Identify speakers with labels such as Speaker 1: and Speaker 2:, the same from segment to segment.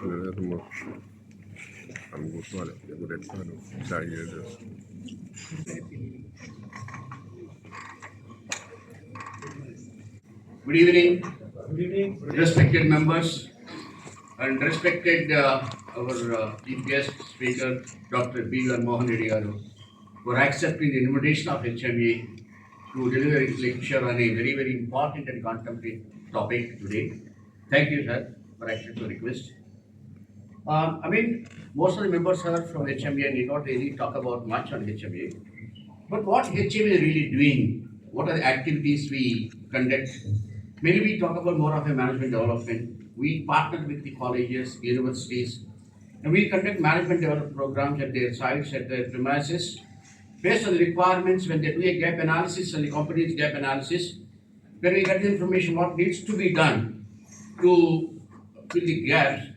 Speaker 1: Good evening. Good evening. Respected members and respected our chief guest speaker, Dr. BVR Mohan Reddy garu, for accepting the invitation of HMA to deliver his lecture on a very, very important and contemporary topic today. Thank you, sir, for accepting the request. Most of the members are from HMA and did not really talk about much on HMA. But what HMA is really doing, what are the activities we conduct? Mainly we talk about more of a management development. We partner with the colleges, universities, and we conduct management development programs at their sites, at their premises, based on the requirements when they do a gap analysis and the company's gap analysis. When we get the information what needs to be done to fill the gaps,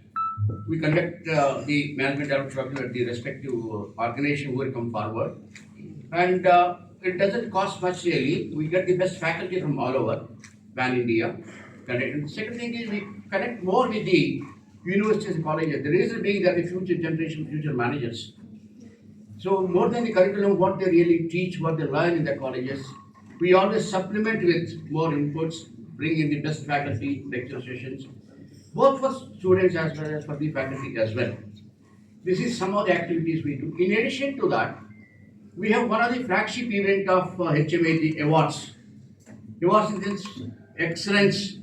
Speaker 1: we conduct the management development at the respective organization who will come forward. And it doesn't cost much really. We get the best faculty from all over Pan India. And second thing is we connect more with the universities and colleges. The reason being that the future generation, future managers. So more than the curriculum, what they really teach, what they learn in the colleges, we always supplement with more inputs, bring in the best faculty, lecture sessions, both for students as well as for the faculty as well. This is some of the activities we do. In addition to that, we have one of the flagship event of HMA, the awards. Awards in this excellence,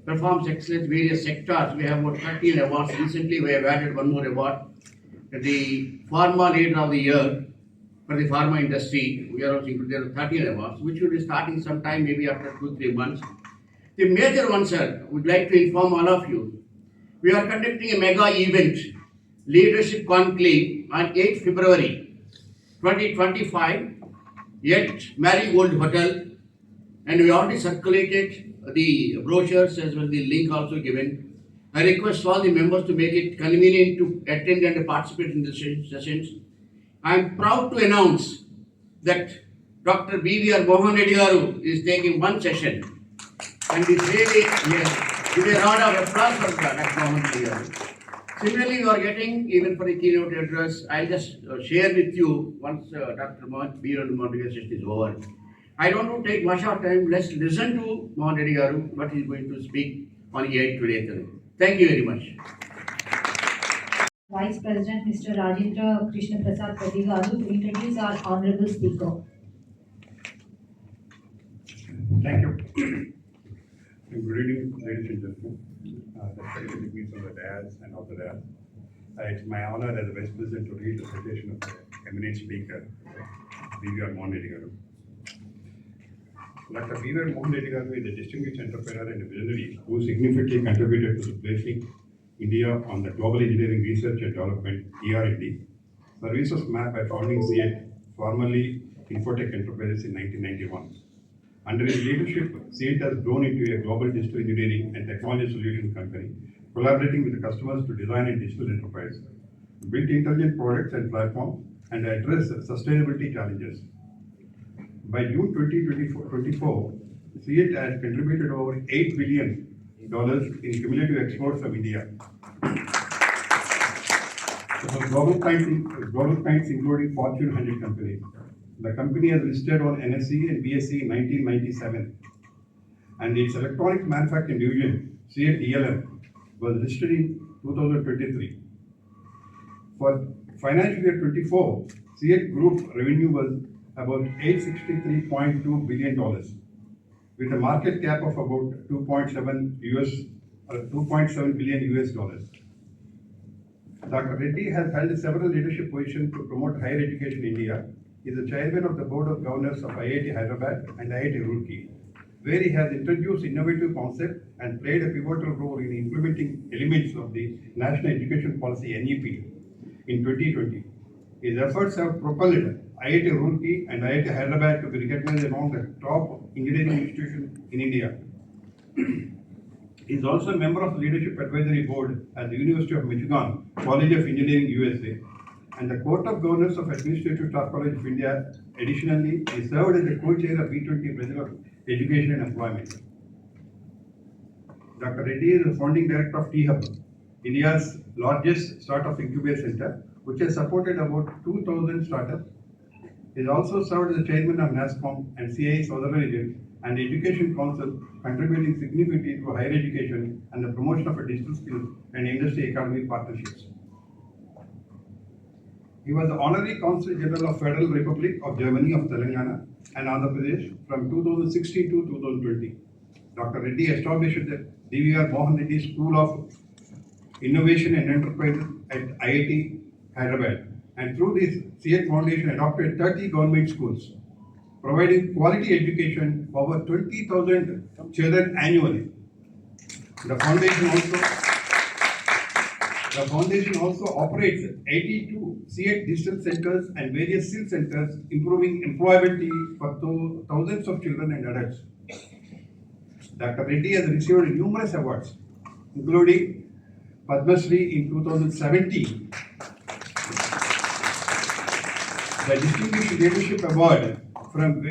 Speaker 1: performs excellence, various sectors. We have about 13 awards. Recently, we have added one more award. The Pharma Leader of the Year for the pharma industry. We are also included. There are 13 awards, which will be starting sometime maybe after 2-3 months. The major one, sir, would like to inform all of you. We are conducting a mega event, Leadership Conclave, on 8th February 2025 at Marigold Hotel. And we already circulated the brochures as well, the link also given. I request all the members to make it convenient to attend and participate in the sessions. I am proud to announce that Dr. BVR Mohan Reddy garu is taking one session. And it's really, yes, give a round of applause for Dr. Mohan Reddy garu. Similarly, you are getting, even for the keynote address, I'll just share with you once Dr. BVR Mohan Reddy session is over. I don't want to take much of time. Let's listen to Mohan Reddy garu, what he is going to speak on 8 today. Thank you very much.
Speaker 2: Vice President Mr. Rajendra Krishna Prasad Reddy garu to introduce our honorable speaker.
Speaker 3: Thank you. Good evening, ladies and gentlemen. The degrees on the dais and off the dais. It's my honor as the Vice President to read the citation of the eminent speaker, BVR Mohan Reddy garu. Dr. BVR Mohan Reddy garu is a distinguished entrepreneur and a visionary who significantly contributed to placing India on the Global Engineering Research and Development (ER&D) services map by founding CYIENT, formerly Infotech Enterprises, in 1991. Under his leadership, CYIENT has grown into a global digital engineering and technology solution company, collaborating with the customers to design a digital enterprise, build intelligent products and platforms, and address sustainability challenges. By June 2024, CYIENT has contributed over $8 billion in cumulative exports from India. Global clients including Fortune 100 companies. The company has listed on NSE and BSE in 1997, and its electronics manufacturing division, CYIENT ELM, was listed in 2023. For financial year 24, CYIENT Group revenue was about $863.2 billion, with a market cap of about 2.7 billion US dollars. Dr. Reddy has held several leadership positions to promote higher education in India. He is the chairman of the board of governors of IIT Hyderabad and IIT Roorkee, where he has introduced innovative concepts and played a pivotal role in implementing elements of the National Education Policy (NEP) in 2020. His efforts have propelled IIT Roorkee and IIT Hyderabad to be recognized among the top engineering institutions in India. He is also a member of the Leadership Advisory Board at the University of Michigan College of Engineering, USA, and the Court of Governors of Administrative Staff College of India. Additionally, he served as the co-chair of B20 President of Education and Employment. Dr. Reddy is the founding director of T-Hub, India's largest startup incubator center, which has supported about 2,000 startups. He is also served as the chairman of NASCOM and CII Southern Region and the Education Council, contributing significantly to higher education and the promotion of digital skills and industry academic partnerships. He was the Honorary Consul General of Federal Republic of Germany of Telangana and Andhra Pradesh from 2016 to 2020. Dr. Reddy established the BVR Mohan Reddy School of Innovation and Enterprise at IIT Hyderabad, and through this CYIENT Foundation adopted 30 government schools, providing quality education for over 20,000 children annually. The foundation also operates 82 CYIENT digital centers and various skill centers, improving employability for thousands of children and adults. Dr. Reddy has received numerous awards, including Padma Shri in 2017, the Distinguished Leadership Award from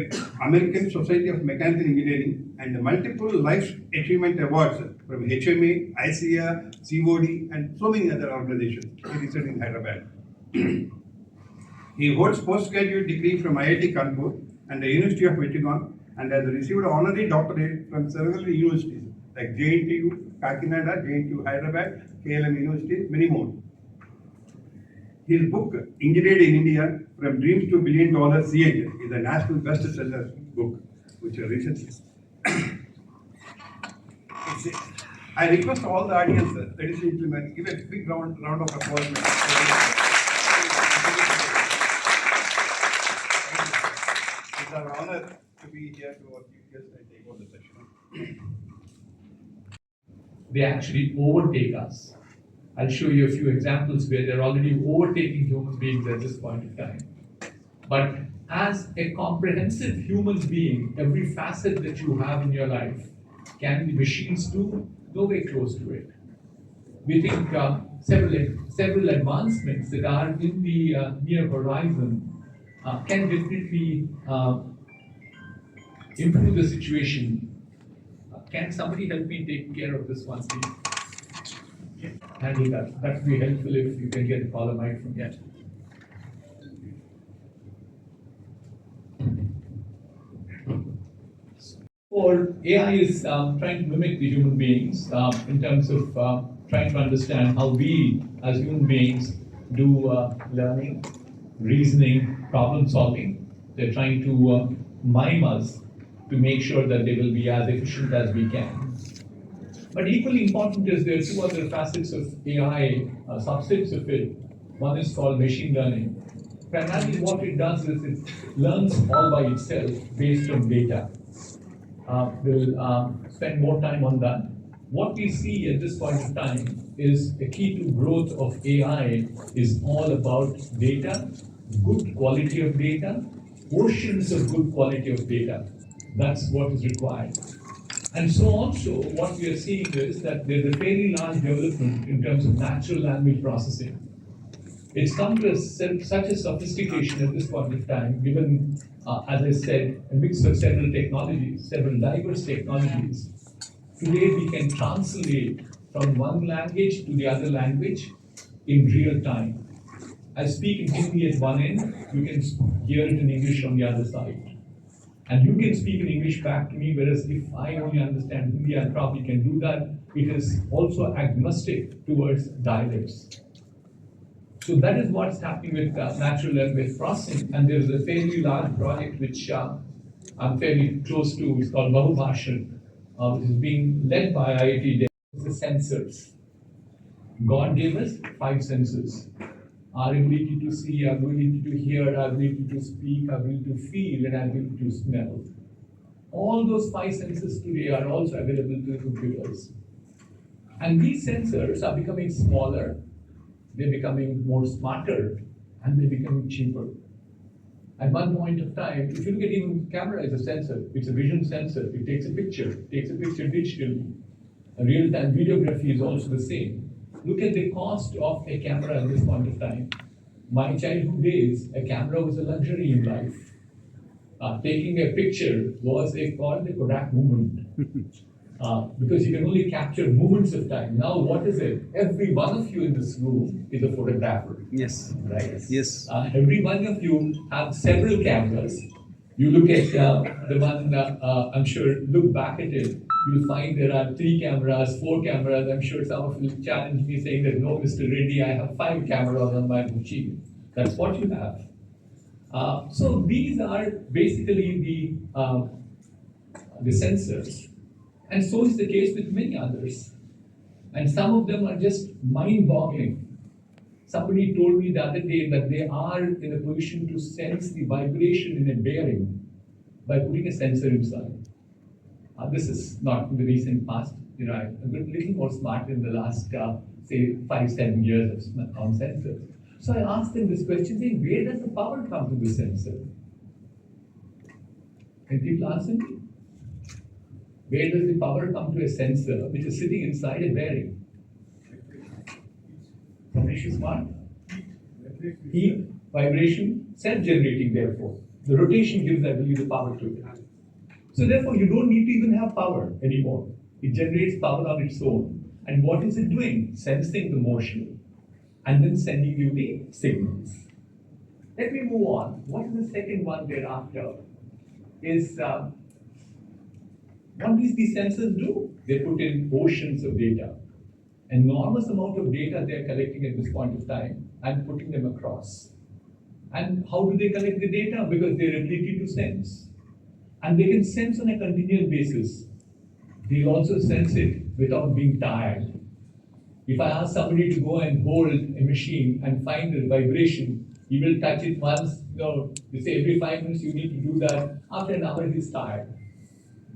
Speaker 3: American Society of Mechanical Engineering, and the multiple Life Achievement Awards from HMA, ASCI, COD, and so many other organizations. He resides in Hyderabad. He holds postgraduate degree from IIT Kanpur and the University of Michigan, and has received an honorary doctorate from several universities like JNTU, Kakinada, JNTU Hyderabad, KLM University, many more. His book, Engineered in India, From Dreams to $1 Billion CYIENT, is a national bestseller book, which I recently. I request all the audience, ladies and gentlemen, give a big round of applause. It's an honor to be here to work with you and take over the session.
Speaker 4: They actually overtake us. I'll show you a few examples where they're already overtaking human beings at this point of time. But as a comprehensive human being, every facet that you have in your life, can the machines do? No way close to it. We think several advancements that are in the near horizon can definitely improve the situation. Can somebody help me take care of this one, please? Handle that. That would be helpful if you can get the caller mic from here. Or AI is trying to mimic the human beings in terms of trying to understand how we as human beings do learning, reasoning, problem solving. They're trying to mime us to make sure that they will be as efficient as we can. But equally important is there are two other facets of AI, subsets of it. One is called machine learning. Primarily what it does is it learns all by itself based on data. We'll spend more time on that. What we see at this point in time is the key to growth of AI is all about data, good quality of data, oceans of good quality of data. That's what is required. And so also what we are seeing is that there's a fairly large development in terms of natural language processing. It's come to such a sophistication at this point of time, given, as I said, a mix of several technologies, several diverse technologies. Today we can translate from one language to the other language in real time. I speak in Hindi at one end, you can hear it in English on the other side. And you can speak in English back to me, whereas if I only understand Hindi, I probably can do that. It is also agnostic towards dialects. So that is what's happening with natural language processing. And there's a fairly large project which I'm fairly close to. It's called Bahubhashan, which is being led by IIT Delhi. It's the sensors. God gave us 5 senses. Our ability to see, our ability to hear, our ability to speak, our ability to feel, and our ability to smell. All those 5 senses today are also available to the computers. And these sensors are becoming smaller, they're becoming more smarter, and they're becoming cheaper. At one point of time, if you look at even camera as a sensor, it's a vision sensor, it takes a picture digitally. A real-time videography is also the same. Look at the cost of a camera at this point of time. My childhood days, a camera was a luxury in life. Taking a picture was called the Kodak moment. because you can only capture moments of time. Now, what is it? Every one of you in this room is a photographer.
Speaker 5: Yes.
Speaker 4: Right?
Speaker 5: Yes.
Speaker 4: Every one of you have several cameras. You look at the one, I'm sure, look back at it, you'll find there are 3 cameras, 4 cameras. I'm sure some of you will challenge me saying that, no, Mr. Reddy, I have 5 cameras on my machine. That's what you have. So these are basically the sensors. And so is the case with many others. And some of them are just mind-boggling. Somebody told me the other day that they are in a position to sense the vibration in a bearing by putting a sensor inside. This is not in the recent past. You know, I've been a little more smart in the last, say, 5-7 years on sensors. So I asked them this question, saying, where does the power come to the sensor? Can people answer me? Where does the power come to a sensor which is sitting inside a bearing? Somebody is smart? Heat, vibration, self-generating therefore. The rotation gives, I believe, the power to it. So therefore, you don't need to even have power anymore. It generates power on its own. And what is it doing? Sensing the motion and then sending you the signals. Let me move on. What is the second one thereafter? Is what these sensors do? They put in oceans of data. Enormous amount of data they are collecting at this point of time and putting them across. And how do they collect the data? Because their ability to sense. And they can sense on a continual basis. They'll also sense it without being tired. If I ask somebody to go and hold a machine and find the vibration, he will touch it once, they say every 5 minutes you need to do that. After an hour, he's tired.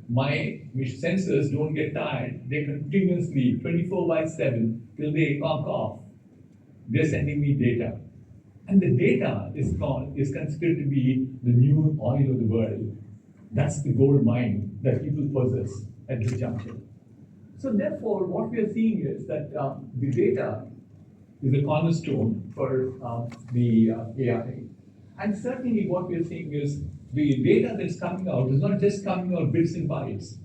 Speaker 4: My sensors don't get tired. They continuously, 24/7, till they conk off. They're sending me data. And the data is considered to be the new oil of the world. That's the gold mine that people possess at this juncture. So therefore, what we are seeing is that the data is a cornerstone for the AI. And certainly what we are seeing is the data that's coming out is not just coming out bits and bytes.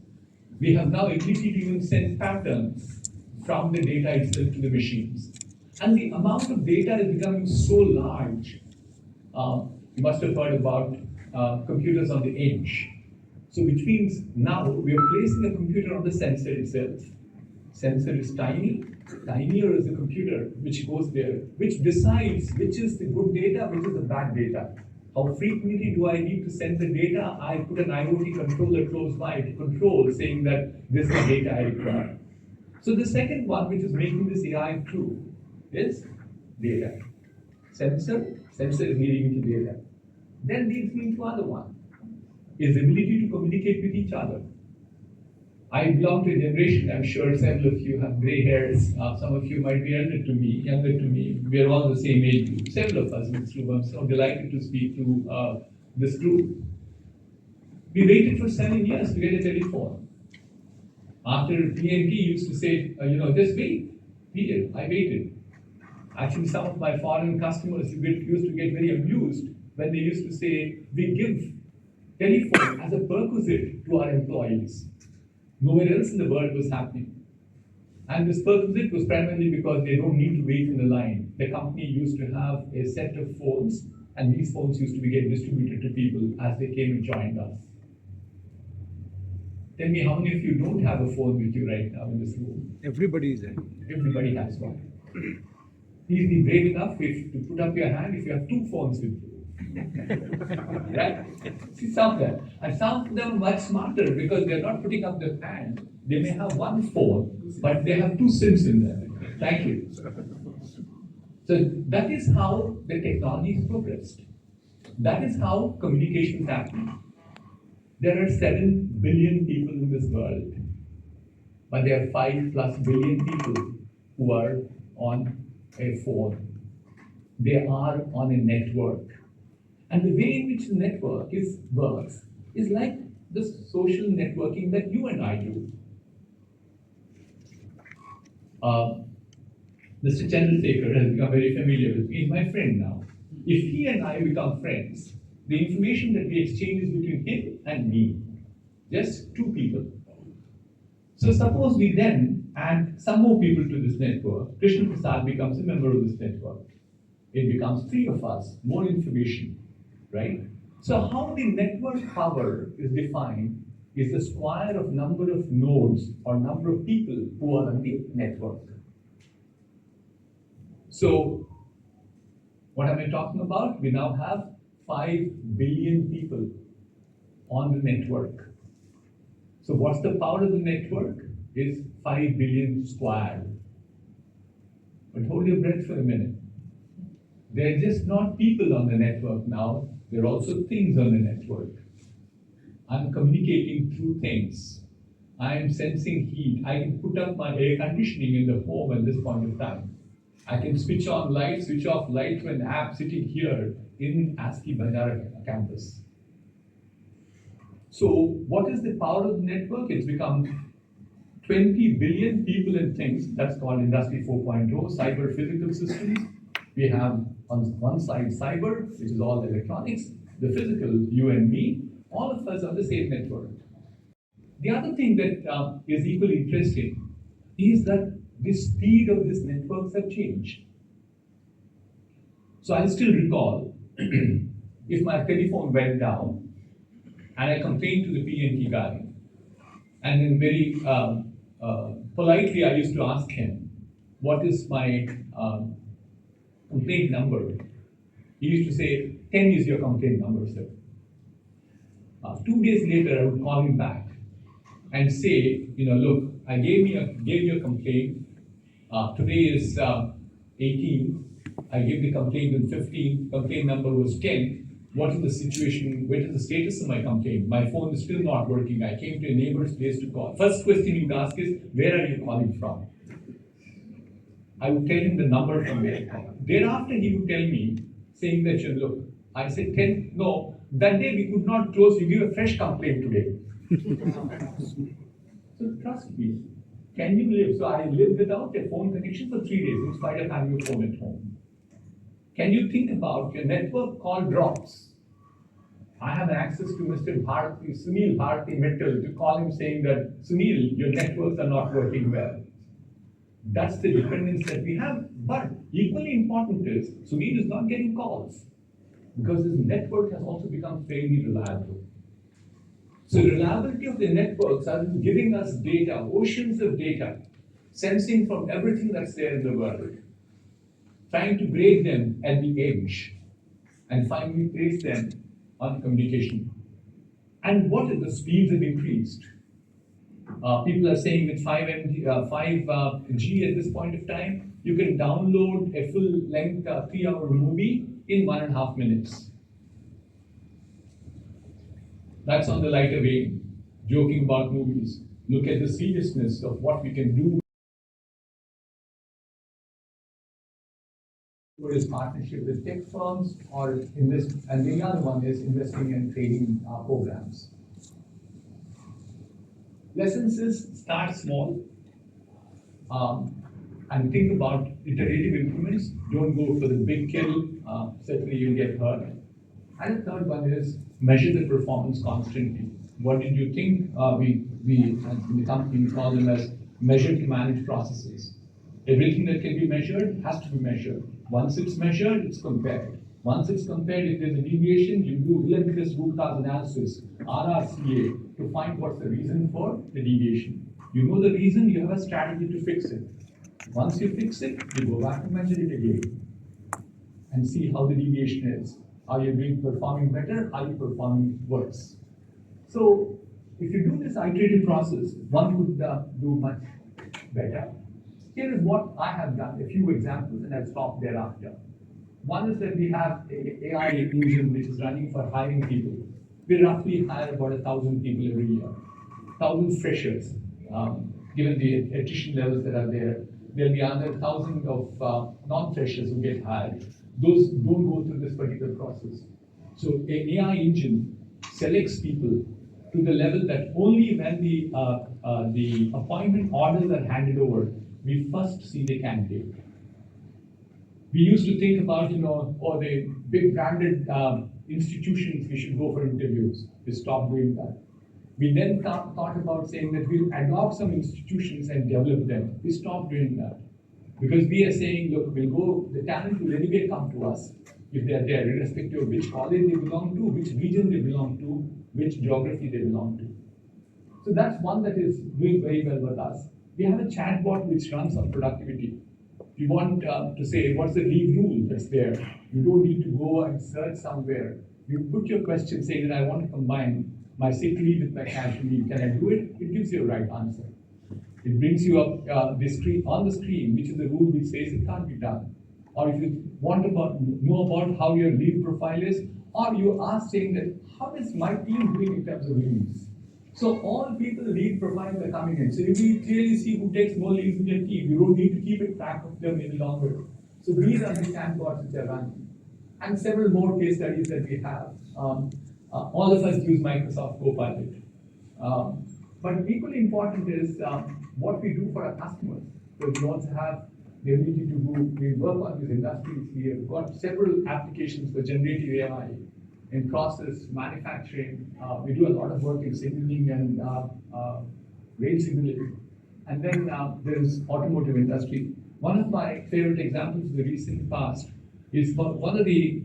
Speaker 4: We have now ability to even send patterns from the data itself to the machines. And the amount of data is becoming so large. You must have heard about computers on the edge. So which means now we are placing a computer on the sensor itself. Sensor is tiny, tinier is the computer which goes there, which decides which is the good data, which is the bad data. How frequently do I need to send the data? I put an IoT controller close by to control, saying that this is the data I require. So the second one, which is making this AI true, is data. Sensor is leading into data. Then leads me into other one, is ability to communicate with each other. I belong to a generation, I'm sure several of you have gray hairs, some of you might be younger to me, we are all the same age group, several of us in this room. I'm so delighted to speak to this group. We waited for 7 years to get a telephone. After PNT used to say, just wait, period, I waited. Actually, some of my foreign customers used to get very amused when they used to say, we give telephone as a perquisite to our employees. Nowhere else in the world was happening. And this perquisite was primarily because they don't need to wait in the line. The company used to have a set of phones, and these phones used to be getting distributed to people as they came and joined us. Tell me how many of you don't have a phone with you right now in this room?
Speaker 5: Everybody is there.
Speaker 4: Everybody has one. Please be brave enough to put up your hand if you have 2 phones with you. Right? See some of them. And some of them are much smarter because they're not putting up their hand. They may have 1 phone, but they have 2 SIMs in there. Thank you. So that is how the technology has progressed. That is how communication is happening. There are 7 billion people in this world, but there are 5+ billion people who are on a phone. They are on a network. And the way in which the network works is like the social networking that you and I do. Mr. Chandrasekhar has become very familiar with me. He's my friend now. If he and I become friends, the information that we exchange is between him and me. Just 2 people. So suppose we then add some more people to this network. Krishna Prasad becomes a member of this network. It becomes three of us, more information, right? So how the network power is defined is the square of number of nodes or number of people who are on the network. So what am I talking about? We now have 5 billion people on the network. So what's the power of the network? Is 5 billion squared. But hold your breath for a minute. They're just not people on the network now, they're also things on the network. I'm communicating through things. I am sensing heat. I can put up my air conditioning in the home at this point of time. I can switch on light, switch off light to an app sitting here in ASCI Banjarahills campus. So what is the power of the network? It's become 20 billion people and things. That's called Industry 4.0, cyber physical systems. We have on one side cyber, which is all electronics, the physical, you and me, all of us on the same network. The other thing that is equally interesting is that the speed of these networks have changed. So I still recall if my telephone went down and I complained to the PNT guy, and then very politely I used to ask him, what is my complaint number? He used to say, 10 is your complaint number, sir. 2 days later, I would call him back and say, look, I gave you a complaint. Today is 18. I gave the complaint on 15. Complaint number was 10. What is the situation? What is the status of my complaint? My phone is still not working. I came to a neighbor's place to call. First question you would ask is, where are you calling from? I would tell him the number from where I call. Thereafter, he would tell me, saying that, look, I said 10. No, that day we could not close. You give a fresh complaint today. So trust me. Can you live? So I lived without a phone connection for 3 days in spite of having a phone at home. Can you think about your network call drops? I have access to Mr. Sunil Bharati Mittal to call him saying that, Sunil, your networks are not working well. That's the dependence that we have. But equally important is, Sunil is not getting calls because his network has also become fairly reliable. So reliability of the networks are giving us data, oceans of data, sensing from everything that's there in the world, trying to break them at the edge, and finally place them on communication. And what if the speeds have increased? People are saying with 5G at this point of time, you can download a full-length 3-hour movie in 1.5 minutes. That's on the lighter vein, joking about movies. Look at the seriousness of what we can do. Whether it's partnership with tech firms or invest, and the other one is investing in trading programs. Lessons is start small and think about iterative increments. Don't go for the big kill, certainly you'll get hurt. And the third one is measure the performance constantly. What did you think? We in the company, we call them as measure to manage processes. Everything that can be measured has to be measured. Once it's measured, it's compared. Once it's compared, if there's a deviation, you do relentless root cause analysis, RRCA, to find what's the reason for the deviation. You know the reason, you have a strategy to fix it. Once you fix it, you go back and measure it again and see how the deviation is. Are you performing better? Are you performing worse? So if you do this iterative process, one could do much better. Here is what I have done, a few examples, and I'll stop thereafter. One is that we have an AI engine which is running for hiring people. We roughly hire about 1,000 people every year, 1,000 freshers. Given the attrition levels that are there, there'll be another 1,000 of non-freshers who get hired. Those don't go through this particular process. So an AI engine selects people to the level that only when the appointment orders are handed over, we first see the candidate. We used to think about, or the big branded institutions, we should go for interviews. We stopped doing that. We then thought about saying that we'll adopt some institutions and develop them. We stopped doing that. Because we are saying, look, the talent will anyway come to us if they are there, irrespective of which college they belong to, which region they belong to, which geography they belong to. So that's one that is doing very well with us. We have a chatbot which runs on productivity. If you want to say, what's the leave rule that's there? You don't need to go and search somewhere. You put your question saying that I want to combine my sick leave with my casual leave. Can I do it? It gives you a right answer. It brings you up on the screen, which is the rule which says it can't be done. Or if you want to know about how your leave profile is, or you are saying that, how is my team doing in terms of leaves? So all people leave profiles are coming in. So you will clearly see who takes more leaves in your team. You don't need to keep it track of them any longer. So these are the chatbots which are running. And several more case studies that we have. All of us use Microsoft Copilot. But equally important is what we do for our customers. So we also have the ability to we work on these industries. We have got several applications for generative AI in process, manufacturing. We do a lot of work in signaling and rail signaling. And then there's automotive industry. One of my favorite examples of the recent past is one of the,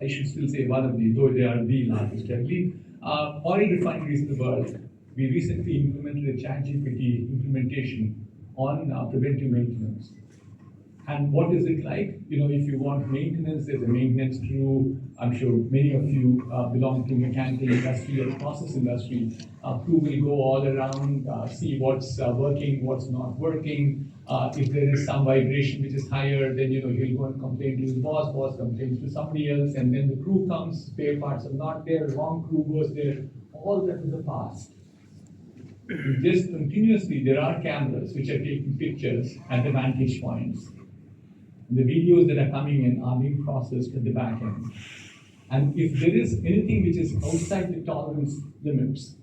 Speaker 4: I should still say one of the, though they are the largest, I believe, oil refineries in the world. We recently implemented a ChatGPT implementation on preventive maintenance. And what is it like? You know, if you want maintenance, there's a maintenance crew. I'm sure many of you belong to mechanical industry or process industry. Crew will go all around, see what's working, what's not working. If there is some vibration which is higher, then he'll go and complain to his boss complains to somebody else, and then the crew comes, spare parts are not there, wrong crew goes there. All that is the past. Just continuously, there are cameras which are taking pictures at the vantage points. The videos that are coming in are being processed at the back end. And if there is anything which is outside the tolerance limits,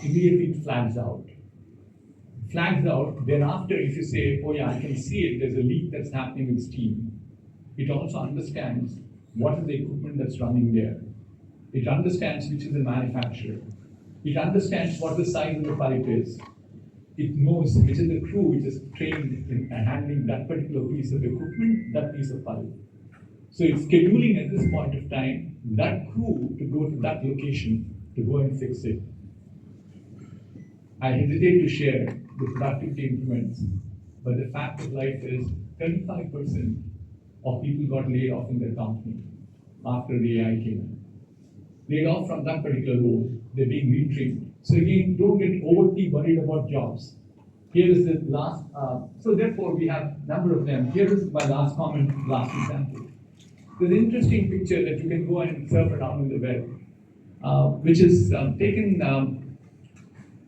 Speaker 4: immediately it flags out. Flags out, thereafter if you say, oh yeah, I can see it, there's a leak that's happening with steam. It also understands what is the equipment that's running there. It understands which is the manufacturer. It understands what the size of the pipe is. It knows which is the crew which is trained in handling that particular piece of equipment, that piece of pipe. So it's scheduling at this point of time that crew to go to that location to go and fix it. I hesitate to share the productivity increments, but the fact of life is 35% of people got laid off in their company after the AI came in. Laid off from that particular role, they're being retrained. So again, don't get overly worried about jobs. Here is the last, so therefore we have a number of them. Here is my last comment, last example. There's an interesting picture that you can go and surf around in the web, which is taken,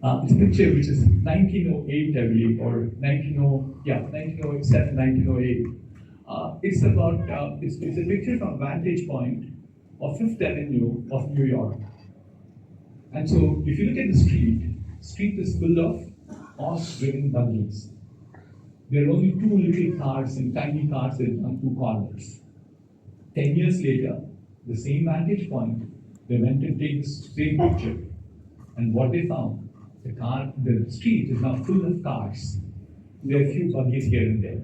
Speaker 4: it's a picture which is 1908, I believe, or 1907, 1908. It's about, it's a picture from vantage point of Fifth Avenue of New York. And so if you look at the street is full of horse-driven buggies. There are only two little cars and tiny cars on two corners. 10 years later, the same vantage point, they went and take the same picture. And what they found, the street is now full of cars. There are a few buggies here and there.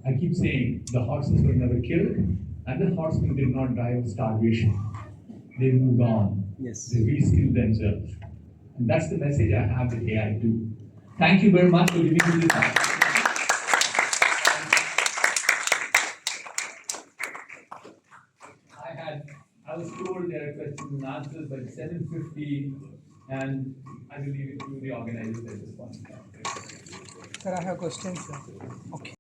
Speaker 4: I keep saying the horses were never killed, and the horsemen did not die of starvation. They moved on.
Speaker 5: Yes.
Speaker 4: They reskilled themselves. And that's the message I have with AI too. Thank you very much for giving me this time. I was told there are questions and answers by 7:50, and I believe it will be organized at this point.
Speaker 5: Sir, I have questions, sir. Okay.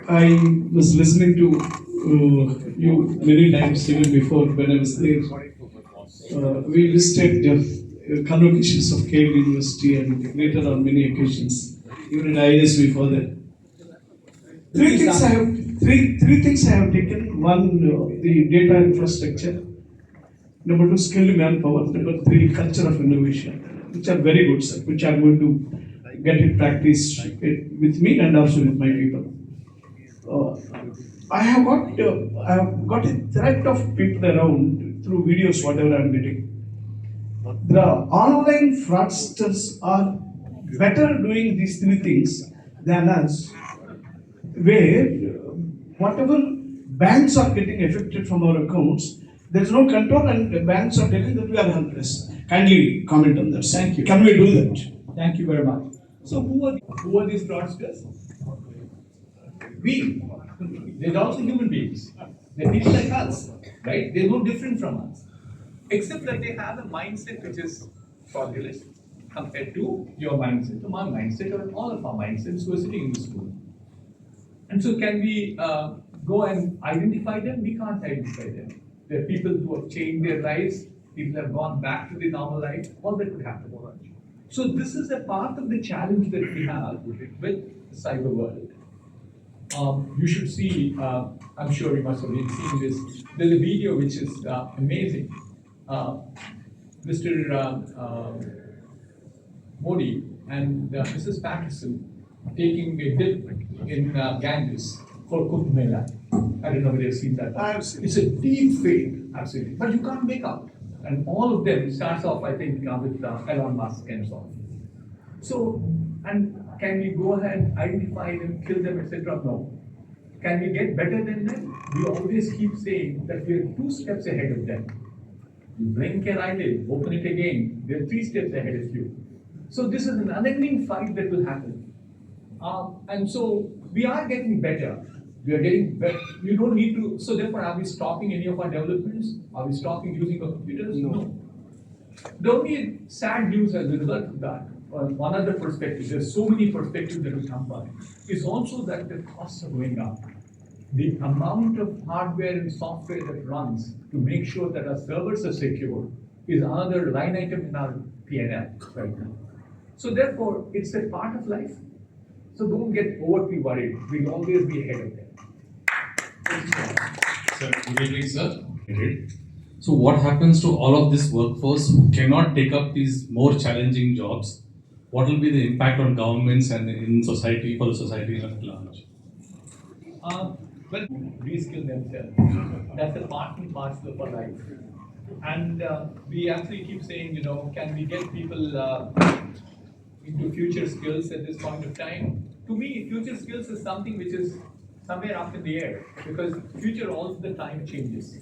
Speaker 6: I was listening to you many times even before when I was there. We visited the convocations of Cale University and later on many occasions, even at IS before that. Three things I have taken. One, the data infrastructure. Number two, skilled manpower. Number three, culture of innovation, which are very good, sir, which I'm going to get in practice with me and also with my people. I have got a threat of people around through videos, whatever I'm getting. the online fraudsters are better doing these three things than us, where whatever banks are getting affected from our accounts, there is no control and the banks are telling that we are helpless. Kindly comment on that.
Speaker 4: Thank you.
Speaker 6: Can we do that?
Speaker 4: Thank you very much. So who are these fraudsters? We. They're also human beings. They're people like us, right? They're no different from us, except that they have a mindset which is fraudulent compared to your mindset, to my mindset, or all of our mindsets who are sitting in this room. And so, can we go and identify them? We can't identify them. There are people who have changed their lives. People have gone back to the normal life. All that could happen. So this is a part of the challenge that we have with the cyber world. You should see, I'm sure you must have been seeing this, there's a video which is amazing. Mr. Modi and Mrs. Patterson taking a dip in Ganges for Kumbh Mela. I don't know whether you've seen that.
Speaker 6: I have seen.
Speaker 4: It's a deep fake, absolutely, but you can't make out. And all of them starts off, I think, with Elon Musk and so on. So, and can we go ahead, identify them, kill them, etc.? No. Can we get better than them? We always keep saying that we are 2 steps ahead of them. You blink an eyelid, open it again, they're 3 steps ahead of you. So this is an unending fight that will happen. And so we are getting better. We are getting better. You don't need to, so therefore, are we stopping any of our developments? Are we stopping using our computers? No. The only sad news as a result of that, one other perspective, there's so many perspectives that will come by, is also that the costs are going up. The amount of hardware and software that runs to make sure that our servers are secure is another line item in our P&L right now. So therefore, it's a part of life. So don't get overly worried. We'll always be ahead of them.
Speaker 7: Sir, good evening, sir. So what happens to all of this workforce who cannot take up these more challenging jobs? What will be the impact on governments and in society, for the society at large?
Speaker 4: Well, reskill themselves. That's a part and parcel of our life. And we actually keep saying, can we get people into future skills at this point of time? To me, future skills is something which is somewhere up in the air, because future all the time changes.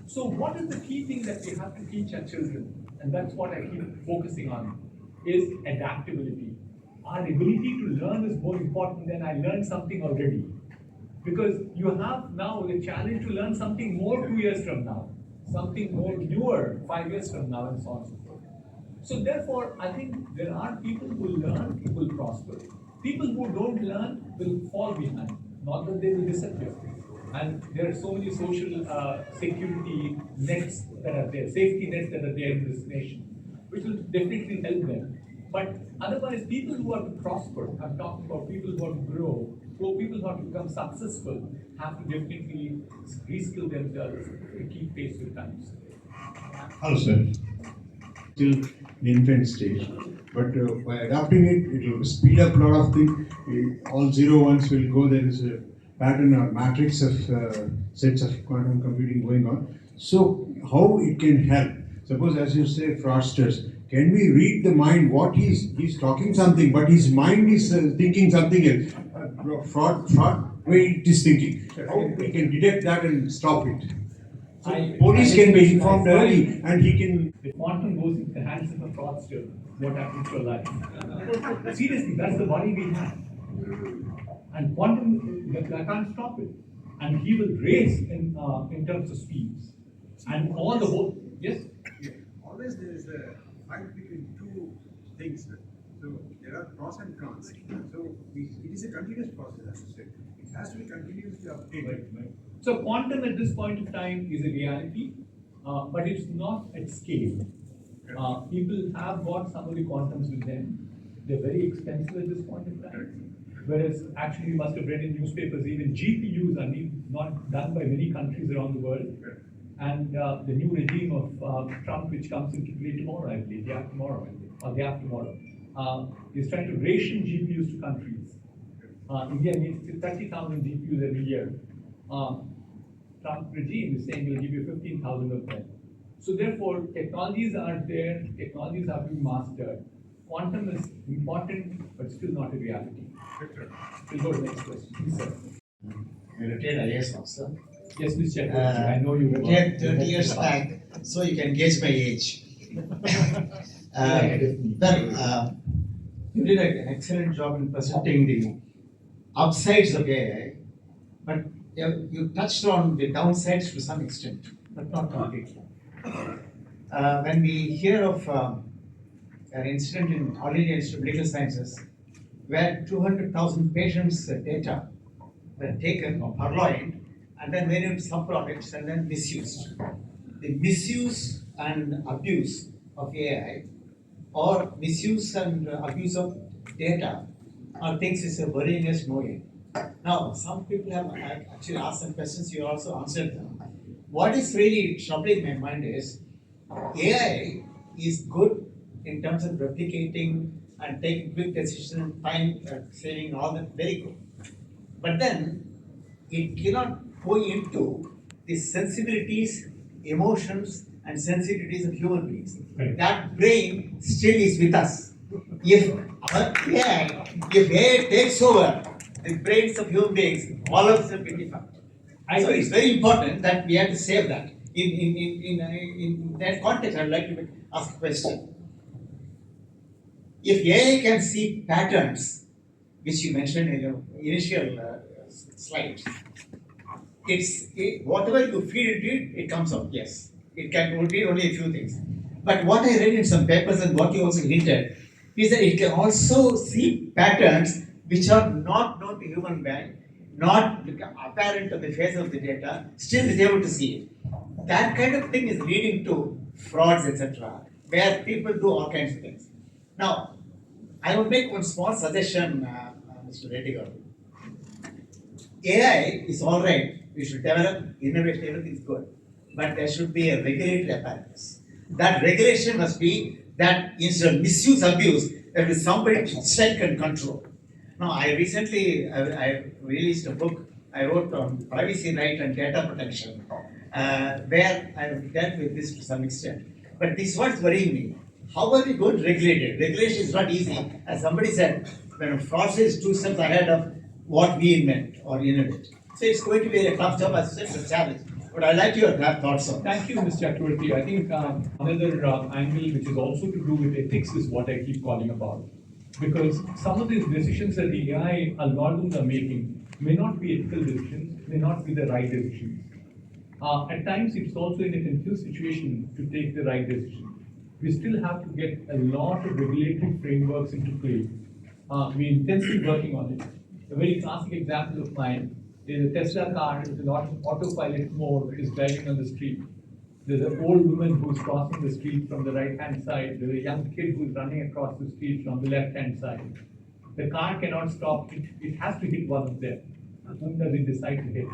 Speaker 4: So what is the key thing that we have to teach our children? And that's what I keep focusing on, is adaptability. Our ability to learn is more important than I learned something already. Because you have now the challenge to learn something more 2 years from now, something more newer 5 years from now, and so on and so forth. So therefore, I think there are people who learn, who will prosper. People who don't learn will fall behind, not that they will disappear. And there are so many social security nets that are there, safety nets that are there in this nation, which will definitely help them. But otherwise, people who want to prosper, I'm talking about people who want to grow, people who want to become successful, have to definitely reskill themselves to keep pace with times.
Speaker 8: Hello, sir. Still the infant stage, but by adopting it, it will speed up a lot of things. All 0 1s will go. There is a pattern or matrix of sets of quantum computing going on. So, how it can help? Suppose, as you say, fraudsters. Can we read the mind? What he's talking something, but his mind is thinking something else. Fraud, way it is thinking. How we can detect that and stop it? So police can be informed early, and he can.
Speaker 4: If quantum goes into the hands of a fraudster, what happens to your life? Seriously, that's the body we have. And quantum, I can't stop it. And he will race in terms of speeds. And all the whole, yes?
Speaker 9: Always there is a fight between 2 things. So there are pros and cons. So it is a continuous process, as I said. It has to be continuously updated.
Speaker 4: Right. So quantum at this point of time is a reality, but it's not at scale. People have got some of the quantums with them. They're very expensive at this point in time. Whereas actually you must have read in newspapers, even GPUs are not done by many countries around the world. And the new regime of Trump, which comes into play tomorrow, I believe, day after tomorrow, or day after tomorrow, is trying to ration GPUs to countries. India needs 30,000 GPUs every year. Trump regime is saying we'll give you 15,000 of them. So therefore, technologies are there, technologies are being mastered. Quantum is important, but still not a reality. We'll go to the next question. Please, sir.
Speaker 10: Retired IAS officer.
Speaker 4: Yes, please check. I know you
Speaker 10: Retired 30 years back, so you can gauge my age. You did an excellent job in presenting the upsides of AI, but you touched on the downsides to some extent, but not completely. When we hear of an incident in All India Institute of Medical Sciences, where 200,000 patients' data were taken or purloined and then made into some products and then misused. The misuse and abuse of AI or misuse and abuse of data are things which are worrying us no end. Now, some people have actually asked some questions, you also answered them. What is really troubling my mind is AI is good in terms of replicating and taking quick decisions, time saving, all that, very good. But then it cannot go into the sensibilities, emotions, and sensitivities of human beings.
Speaker 4: Right.
Speaker 10: That brain still is with us. If AI takes over the brains of human beings, all of us will be defunct. So it's very important that we have to save that. In that context, I would like to ask a question. If AI can see patterns, which you mentioned in your initial slides, whatever you feed it, it comes out. Yes, it can read only a few things. But what I read in some papers and what you also hinted is that it can also see patterns which are not known to human being, not apparent on the face of the data, still is able to see it. That kind of thing is leading to frauds, etc., where people do all kinds of things. Now, I will make one small suggestion, Mr. Reddy. AI is all right. We should develop, innovate, everything is good. But there should be a regulatory apparatus. That regulation must be that instead of misuse, abuse, there is somebody to check and control. Now, I recently I released a book I wrote on privacy right and data protection, where I have dealt with this to some extent. But this is what's worrying me. How are we going to regulate it? Regulation is not easy. As somebody said, when a fraud is 2 steps ahead of what we invent or innovate. So it's going to be a tough job, as I said, it's a challenge. But I'd like your thoughts on that.
Speaker 4: Thank you, Mr. Chakravarti. I think another angle which is also to do with ethics is what I keep calling about. Because some of these decisions that the AI algorithms are making may not be ethical decisions, may not be the right decisions. At times, it's also in a confused situation to take the right decision. We still have to get a lot of regulatory frameworks into play. We're intensely working on it. A very classic example of mine is a Tesla car with an autopilot mode is driving on the street. There's an old woman who's crossing the street from the right-hand side. There's a young kid who's running across the street from the left-hand side. The car cannot stop. It has to hit one of them. Whom does it decide to hit?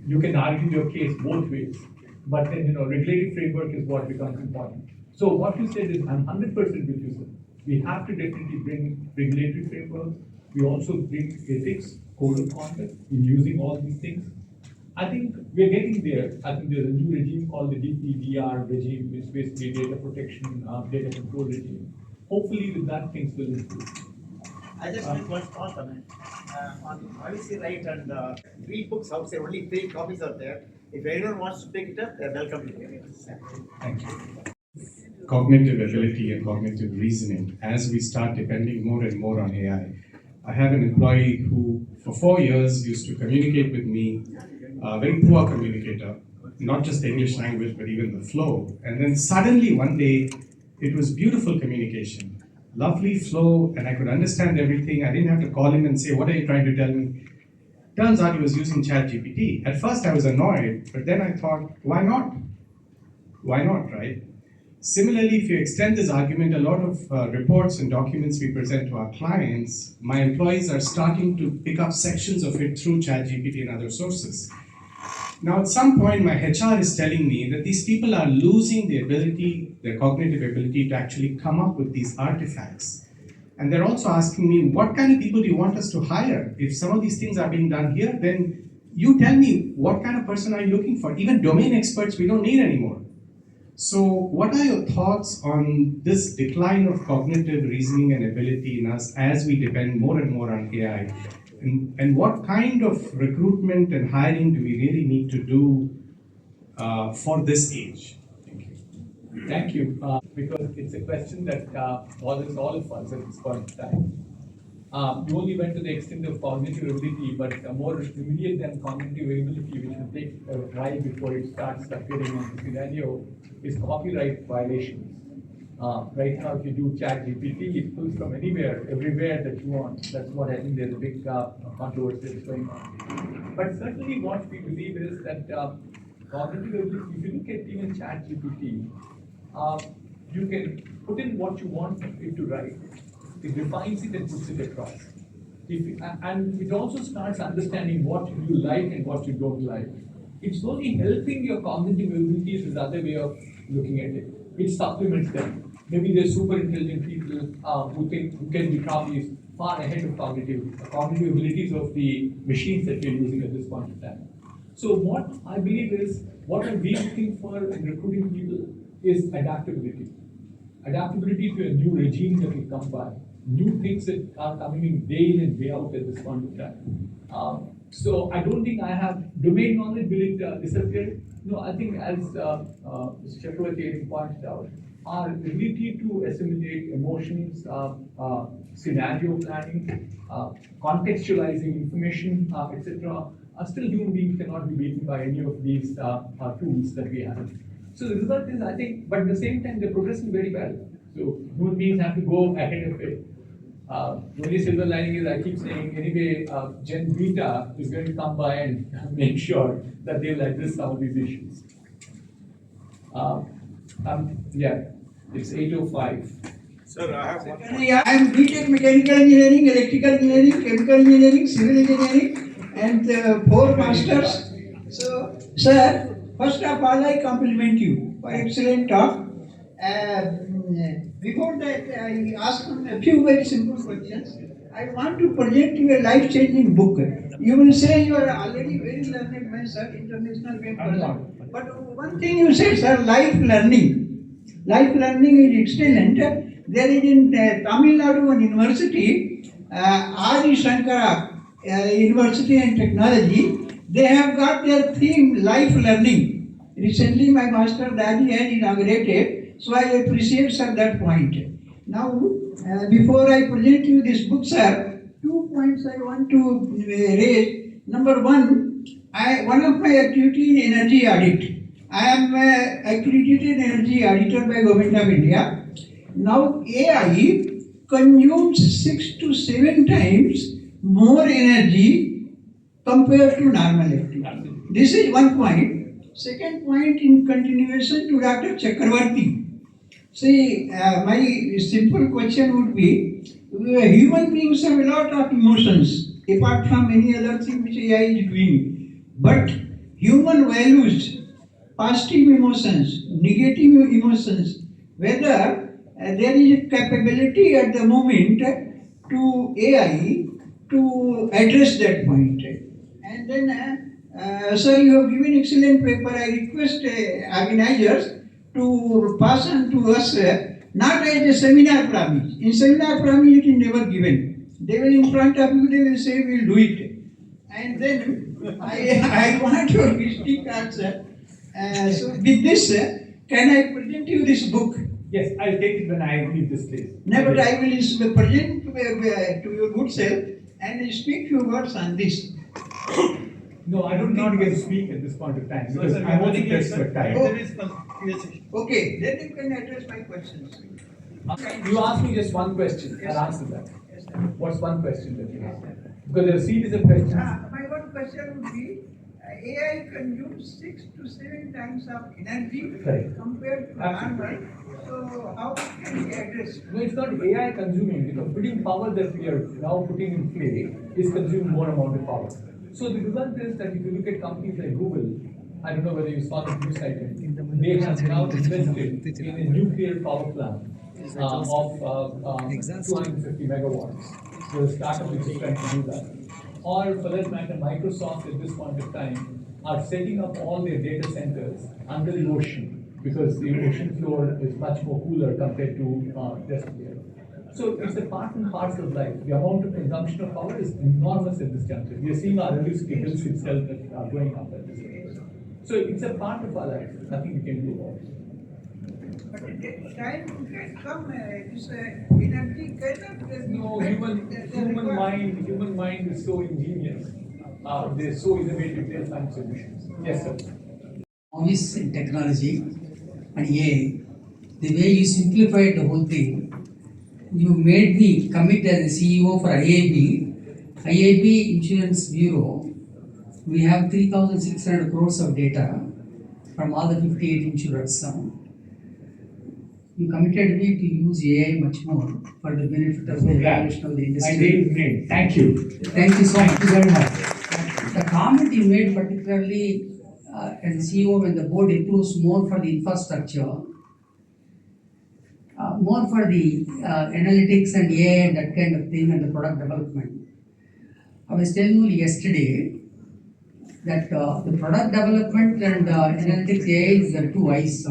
Speaker 4: You can argue your case both ways. But then, regulatory framework is what becomes important. So what you said is, I'm 100% with you, sir. We have to definitely bring regulatory frameworks. We also bring ethics, code of conduct in using all these things. I think we're getting there. I think there's a new regime called the BVR regime, which is basically data protection, data control regime. Hopefully with that, things will improve.
Speaker 10: I just make one small comment on privacy right and 3 books out there, only 3 copies are there. If anyone wants to pick it up, they're welcome to it.
Speaker 11: Thank you. Cognitive ability and cognitive reasoning, as we start depending more and more on AI. I have an employee who, for 4 years, used to communicate with me, a very poor communicator, not just the English language, but even the flow. And then suddenly one day, it was beautiful communication, lovely flow, and I could understand everything. I didn't have to call him and say, what are you trying to tell me? Turns out he was using ChatGPT. At first I was annoyed, but then I thought, why not? Why not, right? Similarly, if you extend this argument, a lot of reports and documents we present to our clients, my employees are starting to pick up sections of it through ChatGPT and other sources. Now, at some point, my HR is telling me that these people are losing the ability, their cognitive ability to actually come up with these artifacts. And they're also asking me, what kind of people do you want us to hire? If some of these things are being done here, then you tell me what kind of person are you looking for? Even domain experts we don't need anymore. So what are your thoughts on this decline of cognitive reasoning and ability in us as we depend more and more on AI? And what kind of recruitment and hiring do we really need to do for this age?
Speaker 4: Thank you, because it's a question that bothers all of us at this point in time. You only went to the extent of cognitive ability, but more immediate than cognitive ability, which will take a while before it starts appearing in the scenario, is copyright violations. Right now, if you do chat GPT, it pulls from anywhere, everywhere that you want. That's what I think there's a big controversy that's going on. But certainly what we believe is that cognitive ability, if you look at even chat GPT, you can put in what you want it to write. It refines it and puts it across. And it also starts understanding what you like and what you don't like. It's only helping your cognitive abilities is the other way of looking at it. It supplements them. Maybe there's super intelligent people who can be probably far ahead of cognitive abilities of the machines that we're using at this point in time. So what I believe is, what are we looking for in recruiting people is adaptability. Adaptability to a new regime that will come by. New things that are coming in day in and day out at this point in time. So I don't think I have domain knowledge. Will it disappear? No, I think as Mr. Chakravarti pointed out, our ability to assimilate emotions, scenario planning, contextualizing information, etc., are still human beings cannot be beaten by any of these tools that we have. So the result is, I think, but at the same time, they're progressing very well. So human beings have to go ahead of it. The only silver lining is, I keep saying, anyway, Gen Beta is going to come by and make sure that they'll address some of these issues. Yeah, it's 8:05.
Speaker 9: Sir, I have one.
Speaker 12: I am BTech Mechanical Engineering, Electrical Engineering, Chemical Engineering, Civil Engineering, and 4 masters. So, sir, first of all, I compliment you for excellent talk. Before that, I ask a few very simple questions. I want to present you a life-changing book. You will say you are already very learned man, sir, international paper. But one thing you said, sir, life learning. Life learning is excellent. There is in Tamil Nadu one university, Adi Shankara University and Technology, they have got their theme life learning. Recently, my master Daddy had inaugurated, so I appreciate, sir, that point. Now, before I present you this book, sir, 2 points I want to raise. Number one, one of my activity is energy audit. I am accredited energy auditor by Government of India. Now, AI consumes 6 to 7 times more energy compared to normal activity. This is one point. Second point, in continuation to Dr. Chakravarti. See, my simple question would be, human beings have a lot of emotions, apart from any other thing which AI is doing. But human values, positive emotions, negative emotions, whether there is a capability at the moment to AI to address that point. And then, sir, you have given excellent paper. I request organizers to pass on to us, not as a seminar promise. In seminar promise, it is never given. They will in front of you, they will say, we will do it. And then, I want your visiting card, sir. So with this, can I present you this book?
Speaker 4: Yes, I'll take it when I leave this place.
Speaker 12: No, but I will present to your good self and speak few words on this.
Speaker 4: No, I don't need to get to speak at this point of time because I'm only pressed for time.
Speaker 12: Okay, then you can address my questions.
Speaker 4: You asked me just one question. I'll answer that. What's one question that you have? Because there are a series of questions.
Speaker 12: My one question would be, AI consumes 6 to 7 times of energy compared to normal. So how can we address?
Speaker 4: No, it's not AI consuming. The computing power that we are now putting in play is consuming more amount of power. So the result is that if you look at companies like Google, I don't know whether you saw the news item, they have now invested in a nuclear power plant of 250 megawatts. So the startup which is trying to do that. or for that matter, Microsoft at this point of time are setting up all their data centers under the ocean because the ocean floor is much more cooler compared to just here. So it's a part and parcel of life. The amount of consumption of power is enormous at this juncture. We are seeing our electricity bills itself that are going up at this rate. So it's a part of our life. Nothing we can do about it.
Speaker 12: But time can come, this energy cannot.
Speaker 4: No, human mind is so ingenious. They're so innovative. They'll find solutions. Yes, sir.
Speaker 13: Obvious in technology and AI, the way you simplified the whole thing, you made me commit as a CEO for IIB Insurance Bureau. We have 3,600 crores of data from all the 58 insurers. You committed me to use AI much more for the benefit of the evaluation of the industry.
Speaker 4: Thank you.
Speaker 13: Thank you so much. Very much. The comment you made particularly as CEO when the board improves more for the infrastructure, more for the analytics and AI and that kind of thing and the product development. I was telling you yesterday that the product development and analytics AI is the two eyes,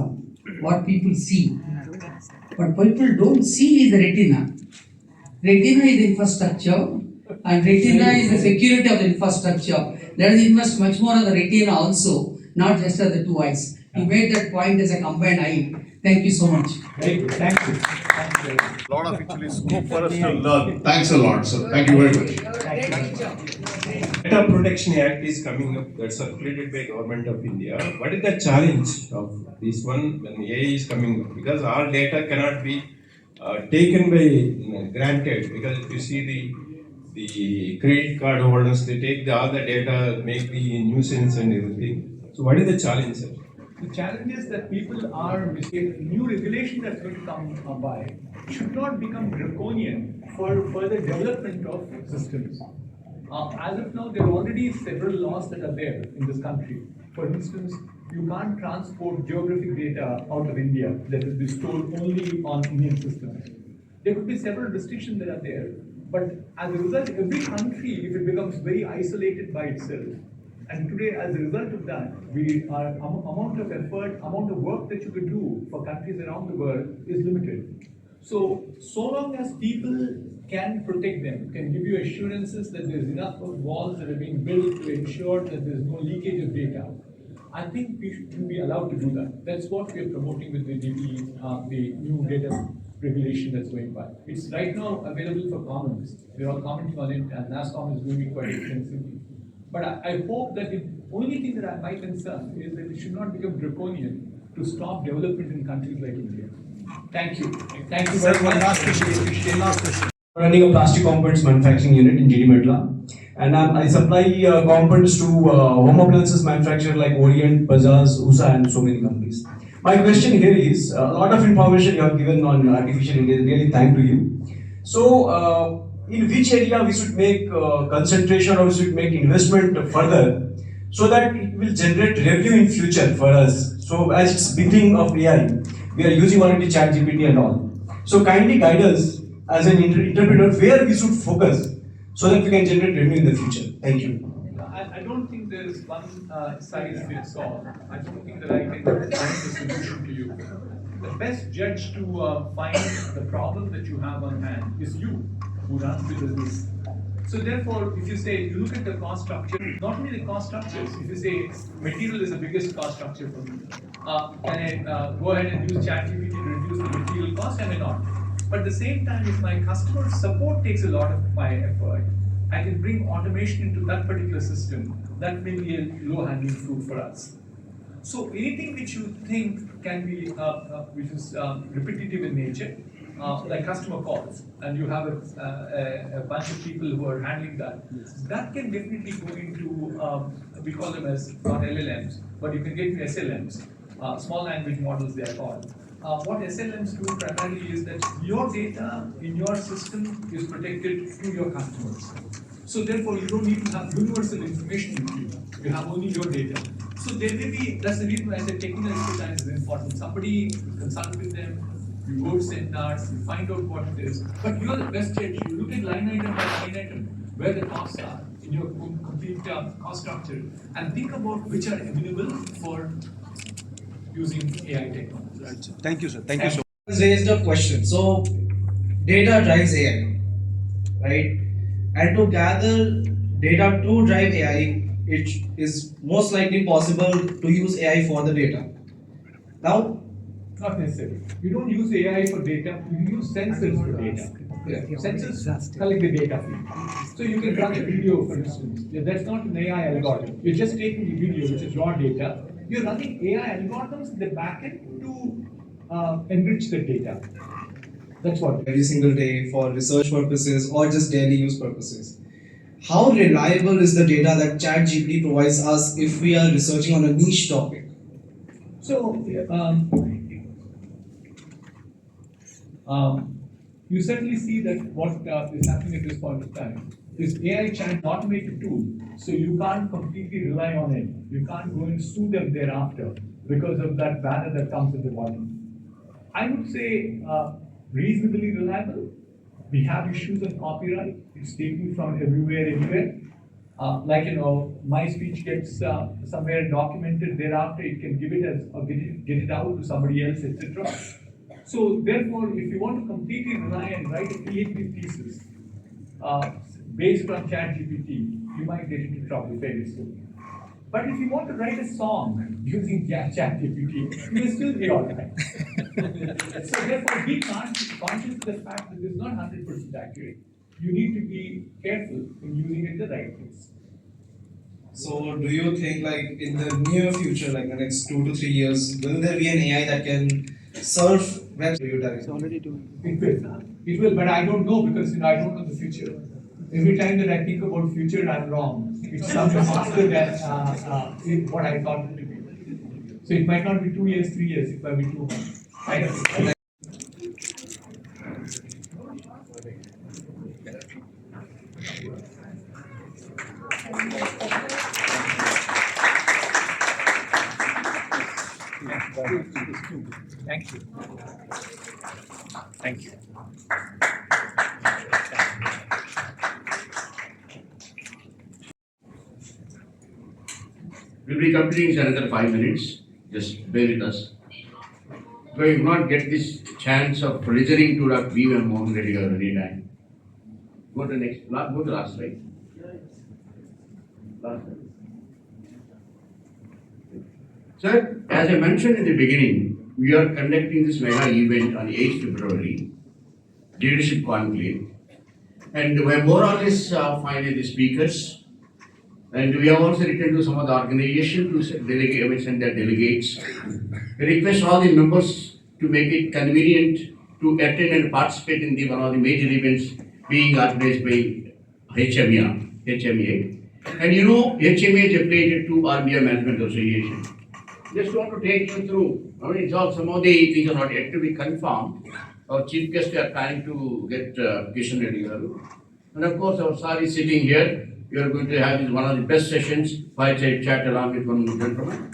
Speaker 13: what people see. What people don't see is the retina. Retina is the infrastructure and retina is the security of the infrastructure. Let us invest much more on the retina also, not just as the two eyes. You made that point as a combined eye. Thank you so much.
Speaker 4: Very good. Thank you. Thank you.
Speaker 14: A lot of actually scope for us to learn. Thanks a lot, sir. Thank you very much.
Speaker 15: Data Protection Act is coming up, that's circulated by Government of India. What is the challenge of this one when AI is coming up? Because our data cannot be taken by granted. Because if you see the credit card holders, they take all the data, make the nuisance and everything. So what is the challenge, sir?
Speaker 4: The challenge is that people are mistaken. New regulation that's going to come by should not become draconian for further development of systems. As of now, there are already several laws that are there in this country. For instance, you can't transport geographic data out of India that will be stored only on Indian systems. There could be several restrictions that are there, but as a result, every country, if it becomes very isolated by itself, and today, as a result of that, our amount of effort, amount of work that you could do for countries around the world is limited. So long as people can protect them, can give you assurances that there's enough walls that are being built to ensure that there's no leakage of data, I think we should be allowed to do that. That's what we are promoting with the new data regulation that's going by. It's right now available for comments. We're all commenting on it, and NASCOM is doing it quite extensively. But I hope that the only thing that my concern is that it should not become draconian to stop development in countries like India. Thank you. Thank you very much. Last question.
Speaker 16: Running a plastic components manufacturing unit in GD Medla, and I supply components to home appliances manufacturers like Orient, Bajaj, USA, and so many companies. My question here is, a lot of information you have given on artificial intelligence, really thank to you. So, in which area we should make concentration or we should make investment further so that it will generate revenue in future for us. So as it's beginning of AI, we are using already ChatGPT and all. So kindly guide us as an interpreter where we should focus so that we can generate revenue in the future. Thank you.
Speaker 4: I don't think there is one size fits all. I don't think that I can find the solution to you. The best judge to find the problem that you have on hand is you, who runs the business. So therefore, if you say, you look at the cost structure, not only the cost structures, if you say material is the biggest cost structure for me, can I go ahead and use ChatGPT to reduce the material cost? I may not. But at the same time, if my customer support takes a lot of my effort, I can bring automation into that particular system. That may be a low-hanging fruit for us. So anything which you think can be, which is repetitive in nature, like customer calls, and you have a bunch of people who are handling that, that can definitely go into, we call them as not LLMs, but you can get into SLMs, small language models they are called. What SLMs do primarily is that your data in your system is protected to your customers. So therefore, you don't need to have universal information with you. You have only your data. So there may be, that's the reason why I said technical expertise is important. Somebody consult with them, you go to seminars, you find out what it is. But you are the best judge. You look at line item by line item, where the costs are. in your complete cost structure and think about which are available for using AI technologies.
Speaker 5: Right, sir. Thank you, sir. Thank you so much.
Speaker 17: Raised a question. So, data drives AI, right? And to gather data to drive AI, it is most likely possible to use AI for the data. Now,
Speaker 4: not necessarily. You don't use AI for data, you use sensors for data. Sensors collect the data feed. So you can run a video, for instance. That's not an AI algorithm. You're just taking the video, which is raw data. You're running AI algorithms in the backend to enrich the data. That's what.
Speaker 17: Every single day for research purposes or just daily use purposes. How reliable is the data that ChatGPT provides us if we are researching on a niche topic?
Speaker 4: So, you certainly see that what is happening at this point of time is AI chat automated tool, so you can't completely rely on it. You can't go and sue them thereafter because of that banner that comes at the bottom. I would say reasonably reliable. We have issues of copyright. It's taken from everywhere, anywhere. Like my speech gets somewhere documented. Thereafter, it can give it as or get it out to somebody else, etc. So therefore, if you want to completely rely and write a PhD thesis based on ChatGPT, you might get into trouble very soon. But if you want to write a song using ChatGPT, you will still be all right. So therefore, be conscious of the fact that this is not 100% accurate. You need to be careful in using it the right place.
Speaker 17: So do you think like in the near future, like the next 2 to 3 years, will there be an AI that can surf web?
Speaker 5: It's already doing.
Speaker 4: It will, but I don't know because I don't know the future. Every time that I think about future, I'm wrong. It's something faster than what I thought it to be. So it might not be 2 years, 3 years. It might be 2 months. I don't know. Thank you. Thank you.
Speaker 1: We'll be completing in another 5 minutes. Just bear with us. We will not get this chance of listening to Dr. B.V.R. Mohan Reddy any time. Go to next. Go to last slide. Last slide. Sir, as I mentioned in the beginning, we are conducting this mega event on 8th February, Leadership Conclave. And we have more or less finally the speakers. And we have also written to some of the organizations to send their delegates. We request all the members to make it convenient to attend and participate in one of the major events being organized by HMA. And HMA is affiliated to RBI Management Association. Just want to take you through. It's all some of the things are not yet to be confirmed. Our chief guest we are planning to get Kishan Reddy. And of course, our sir is sitting here. We are going to have one of the best sessions, fireside chat along with one gentleman.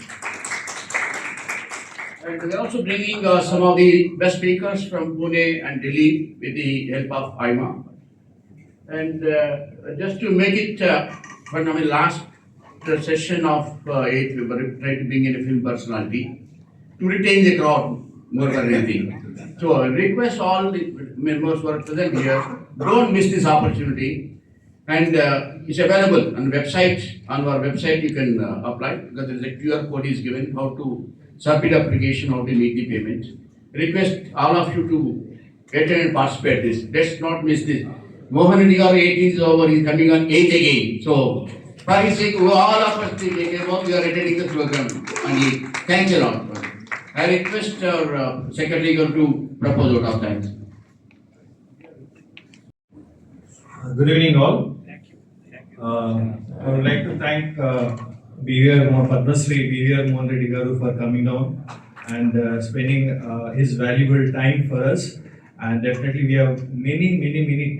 Speaker 1: And we are also bringing some of the best speakers from Pune and Delhi with the help of IMA. And just to make it one of the last session of 8th February, try to bring in a film personality to retain the crowd more than anything. So I request all the members who are present here, don't miss this opportunity. And it's available on the website. On our website, you can apply because there is a QR code is given how to submit application, how to make the payment. Request all of you to attend and participate this. Let's not miss this. Mohan Reddy 18 is over. He's coming on 8 again. So for his sake, all of us we are attending the program. And thanks a lot. I request our secretary to propose out of thanks.
Speaker 18: Good evening, all. I would like to thank BVR Mohan Reddy Garu for coming down and spending his valuable time for us. And definitely, we have many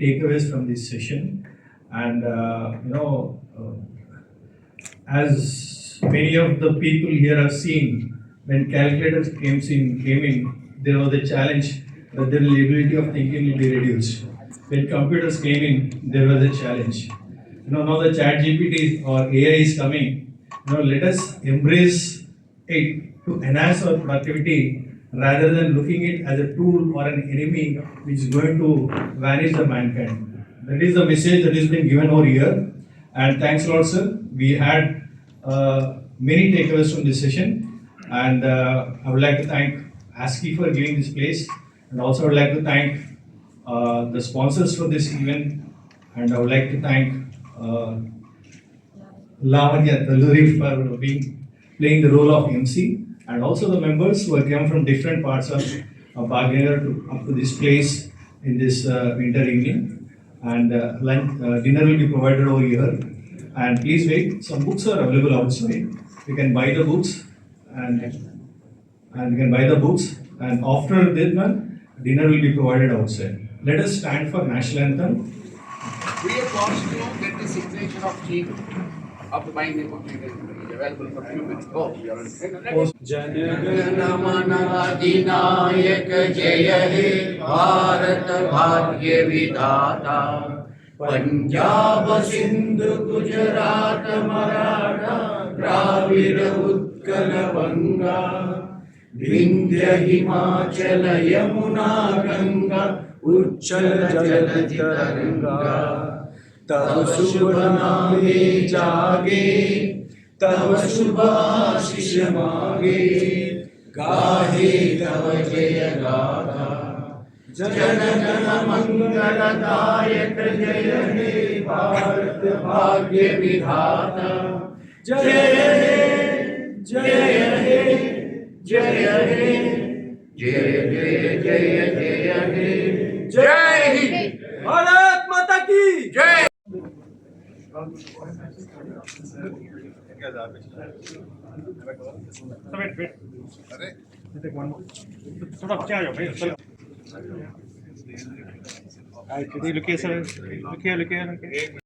Speaker 18: takeaways from this session. And as many of the people here have seen, when calculators came in, there was a challenge that their ability of thinking will be reduced. When computers came in, there was a challenge. now the chat GPT or AI is coming, let us embrace it to enhance our productivity rather than looking it as a tool or an enemy which is going to vanish the mankind. That is the message that has been given over here. And thanks a lot, sir. We had many takeaways from this session. And I would like to thank ASCI for giving this place. And also I would like to thank the sponsors for this event. And I would like to thank Lavanya Talluri for playing the role of MC. And also the members who have come from different parts of Banjarahills up to this place in this winter evening. And dinner will be provided over here. And please wait, some books are available outside. You can buy the books and after this one, dinner will be provided outside. Let us stand for national anthem.
Speaker 1: We are forced to get the signature of chief of the mind available for a few minutes. Oh, you are on.
Speaker 19: जनगण अधिनायक जय हे भारत भाग्य विधाता पंजाब सिंधु गुजरात मराठा द्राविड उत्कल बंगा विंध्य हिमाचल यमुना गंगा उच्चल जलधि तरंगा तब शुभ नामे जागे तब शुभ आशीष मांगे गाहे तव जय गाथा जनगण मंगलदायक जय हे भारत भाग्य विधाता जय हे जय हे जय हे जय जय जय जय हे जय हिंद भारत माता की जय।
Speaker 18: Look here, sir. Look here.